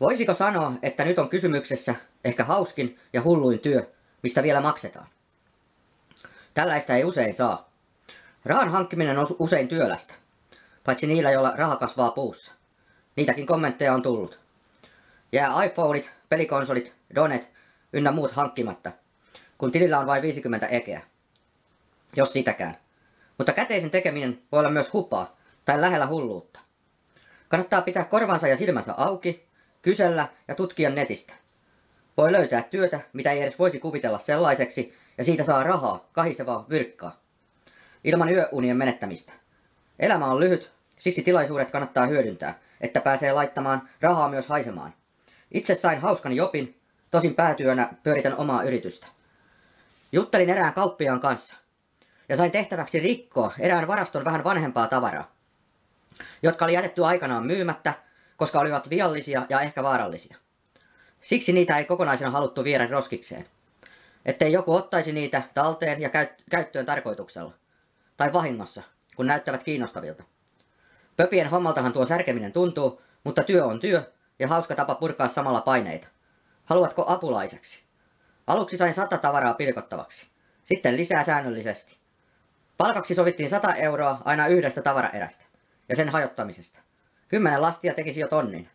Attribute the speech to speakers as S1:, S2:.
S1: Voisiko sanoa, että nyt on kysymyksessä ehkä hauskin ja hulluin työ, mistä vielä maksetaan? Tällaista ei usein saa. Rahan hankkiminen on usein työlästä, paitsi niillä, joilla raha kasvaa puussa. Niitäkin kommentteja on tullut. Jää iPhoneit, pelikonsolit, donet ynnä muut hankkimatta, kun tilillä on vain 50 ekeä. Jos sitäkään. Mutta käteisen tekeminen voi olla myös hupaa tai lähellä hulluutta. Kannattaa pitää korvansa ja silmänsä auki, kysellä ja tutkia netistä. Voi löytää työtä, mitä ei edes voisi kuvitella sellaiseksi, ja siitä saa rahaa, kahisevaa virkkaa. Ilman yöunien menettämistä. Elämä on lyhyt, siksi tilaisuudet kannattaa hyödyntää, että pääsee laittamaan rahaa myös haisemaan. Itse sain hauskan jopin, tosin päätyönä pyöritän omaa yritystä. Juttelin erään kauppiaan kanssa, ja sain tehtäväksi rikkoa erään varaston vähän vanhempaa tavaraa, jotka oli jätetty aikanaan myymättä, koska olivat viallisia ja ehkä vaarallisia. Siksi niitä ei kokonaisena haluttu viedä roskikseen, ettei joku ottaisi niitä talteen ja käyttöön tarkoituksella, tai vahingossa, kun näyttävät kiinnostavilta. Pöpien hommaltahan tuo särkeminen tuntuu, mutta työ on työ ja hauska tapa purkaa samalla paineita. Haluatko apulaiseksi? Aluksi sain 100 tavaraa pilkottavaksi, sitten lisää säännöllisesti. Palkaksi sovittiin 100 € aina yhdestä tavaraerästä ja sen hajottamisesta. 10 lastia tekisi jo tonnin.